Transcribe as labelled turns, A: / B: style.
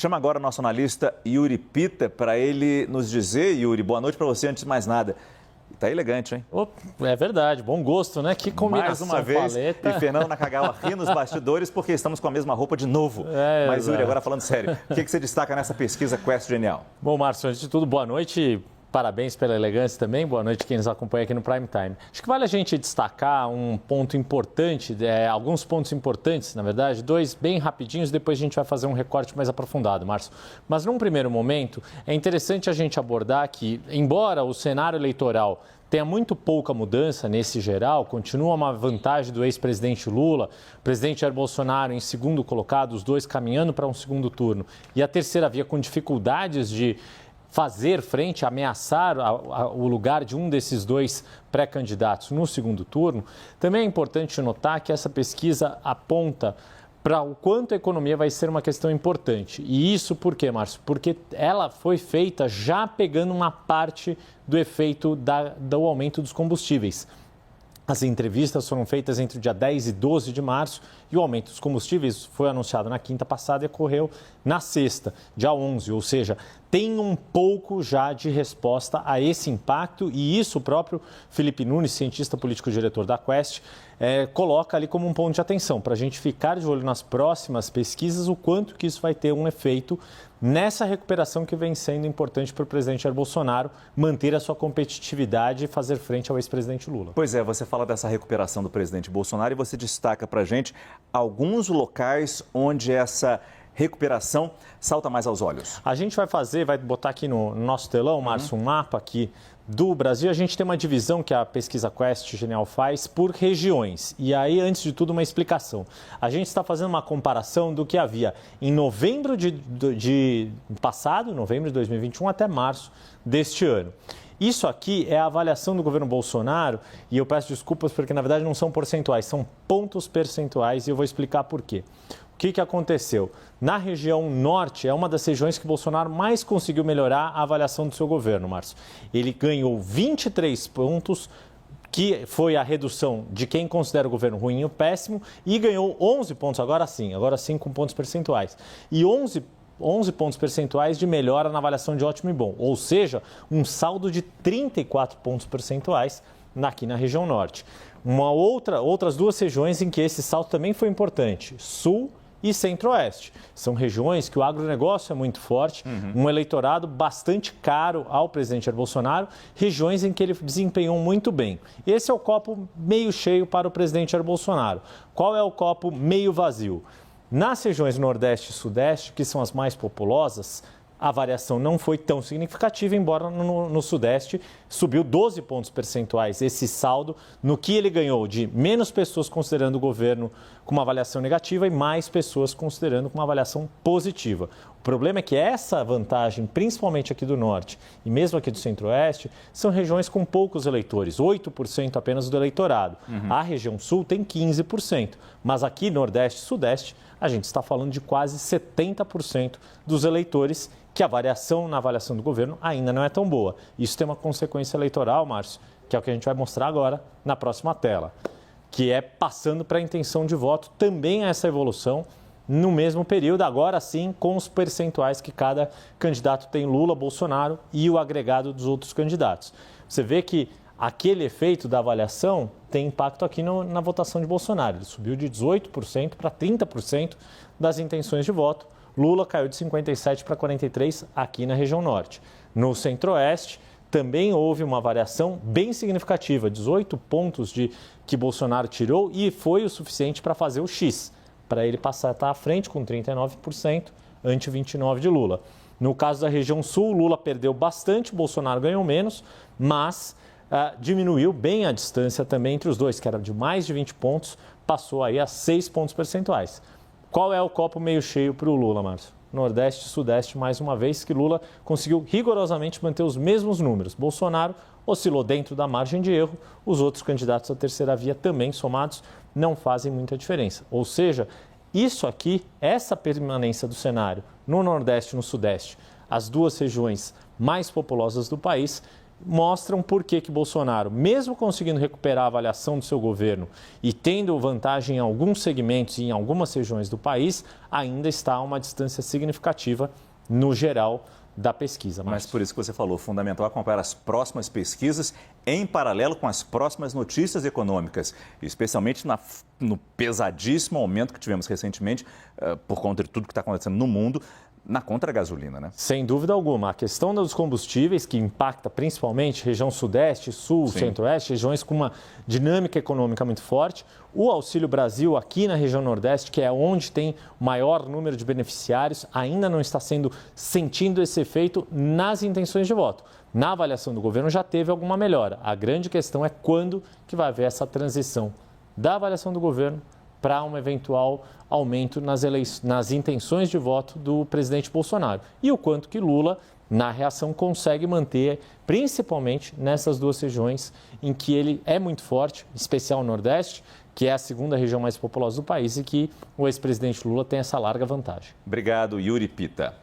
A: Chama agora o nosso analista Yuri Pita para ele nos dizer, Yuri, boa noite para você antes de mais nada. Tá elegante, hein?
B: É verdade, bom gosto, né? Que combinação.
A: Mais uma vez,
B: paleta.
A: E Fernando Nakagawa ri nos bastidores porque estamos com a mesma roupa de novo. Mas, Yuri, agora falando sério, o que você destaca nessa pesquisa Quest Genial?
B: Bom, Márcio, antes de tudo, boa noite. Parabéns pela elegância também. Boa noite quem nos acompanha aqui no Prime Time. Acho que vale a gente destacar um ponto importante, alguns pontos importantes, na verdade, dois bem rapidinhos, depois a gente vai fazer um recorte mais aprofundado, Márcio. Mas num primeiro momento, é interessante a gente abordar que, embora o cenário eleitoral tenha muito pouca mudança nesse geral, continua uma vantagem do ex-presidente Lula, o presidente Jair Bolsonaro em segundo colocado, os dois caminhando para um segundo turno, e a terceira via com dificuldades de fazer frente, ameaçar o lugar de um desses dois pré-candidatos no segundo turno, também é importante notar que essa pesquisa aponta para o quanto a economia vai ser uma questão importante. E isso por quê, Márcio? Porque ela foi feita já pegando uma parte do efeito do aumento dos combustíveis. As entrevistas foram feitas entre o dia 10 e 12 de março e o aumento dos combustíveis foi anunciado na quinta passada e ocorreu na sexta, dia 11. Ou seja, tem um pouco já de resposta a esse impacto e isso o próprio Felipe Nunes, cientista político-diretor da Quest, coloca ali como um ponto de atenção para a gente ficar de olho nas próximas pesquisas o quanto que isso vai ter um efeito nessa recuperação que vem sendo importante para o presidente Jair Bolsonaro manter a sua competitividade e fazer frente ao ex-presidente Lula.
A: Pois é, você fala dessa recuperação do presidente Bolsonaro e você destaca para a gente alguns locais onde essa recuperação salta mais aos olhos.
B: A gente vai botar aqui no nosso telão, Márcio, um mapa aqui do Brasil. A gente tem uma divisão que a pesquisa Quest Genial faz por regiões. E aí, antes de tudo, uma explicação. A gente está fazendo uma comparação do que havia em novembro de passado, novembro de 2021, até março deste ano. Isso aqui é a avaliação do governo Bolsonaro e eu peço desculpas porque, na verdade, não são percentuais, são pontos percentuais e eu vou explicar por quê. O que aconteceu? Na região norte, é uma das regiões que Bolsonaro mais conseguiu melhorar a avaliação do seu governo, Márcio. Ele ganhou 23 pontos, que foi a redução de quem considera o governo ruim ou péssimo, e ganhou 11 pontos, agora sim com pontos percentuais. E 11 pontos percentuais de melhora na avaliação de ótimo e bom, ou seja, um saldo de 34 pontos percentuais aqui na região norte. Outras duas regiões em que esse salto também foi importante, sul e centro-oeste. São regiões que o agronegócio é muito forte, um eleitorado bastante caro ao presidente Jair Bolsonaro, regiões em que ele desempenhou muito bem. Esse é o copo meio cheio para o presidente Jair Bolsonaro. Qual é o copo meio vazio? Nas regiões Nordeste e Sudeste, que são as mais populosas, a variação não foi tão significativa, embora no Sudeste subiu 12 pontos percentuais esse saldo, no que ele ganhou de menos pessoas considerando o governo com uma avaliação negativa e mais pessoas considerando com uma avaliação positiva. O problema é que essa vantagem, principalmente aqui do Norte e mesmo aqui do Centro-Oeste, são regiões com poucos eleitores, 8% apenas do eleitorado. A região Sul tem 15%, mas aqui Nordeste e Sudeste a gente está falando de quase 70% dos eleitores que a variação na avaliação do governo ainda não é tão boa. Isso tem uma consequência eleitoral, Márcio, que é o que a gente vai mostrar agora na próxima tela, que é passando para a intenção de voto também essa evolução no mesmo período, agora sim com os percentuais que cada candidato tem, Lula, Bolsonaro e o agregado dos outros candidatos. Você vê que aquele efeito da avaliação tem impacto aqui na votação de Bolsonaro. Ele subiu de 18% para 30% das intenções de voto. Lula caiu de 57% para 43% aqui na região norte. No centro-oeste, também houve uma variação bem significativa, 18 pontos que Bolsonaro tirou e foi o suficiente para fazer o X, para ele passar a estar à frente com 39%, ante 29% de Lula. No caso da região sul, Lula perdeu bastante, Bolsonaro ganhou menos, mas diminuiu bem a distância também entre os dois, que era de mais de 20 pontos, passou aí a 6 pontos percentuais. Qual é o copo meio cheio para o Lula, Márcio? Nordeste e Sudeste, mais uma vez, que Lula conseguiu rigorosamente manter os mesmos números. Bolsonaro oscilou dentro da margem de erro, os outros candidatos à terceira via também somados não fazem muita diferença. Ou seja, isso aqui, essa permanência do cenário no Nordeste e no Sudeste, as duas regiões mais populosas do país, mostram por que Bolsonaro, mesmo conseguindo recuperar a avaliação do seu governo e tendo vantagem em alguns segmentos e em algumas regiões do país, ainda está a uma distância significativa no geral da pesquisa.
A: Mas por isso que você falou, fundamental acompanhar as próximas pesquisas em paralelo com as próximas notícias econômicas, especialmente no pesadíssimo aumento que tivemos recentemente, por conta de tudo que está acontecendo no mundo, na contra-gasolina, né?
B: Sem dúvida alguma. A questão dos combustíveis, que impacta principalmente região sudeste, sul, centro-oeste, regiões com uma dinâmica econômica muito forte. O Auxílio Brasil, aqui na região nordeste, que é onde tem o maior número de beneficiários, ainda não está sentindo esse efeito nas intenções de voto. Na avaliação do governo já teve alguma melhora. A grande questão é quando que vai haver essa transição da avaliação do governo para um eventual aumento nas intenções de voto do presidente Bolsonaro. E o quanto que Lula, na reação, consegue manter, principalmente nessas duas regiões em que ele é muito forte, em especial o Nordeste, que é a segunda região mais populosa do país e que o ex-presidente Lula tem essa larga vantagem.
A: Obrigado, Yuri Pita.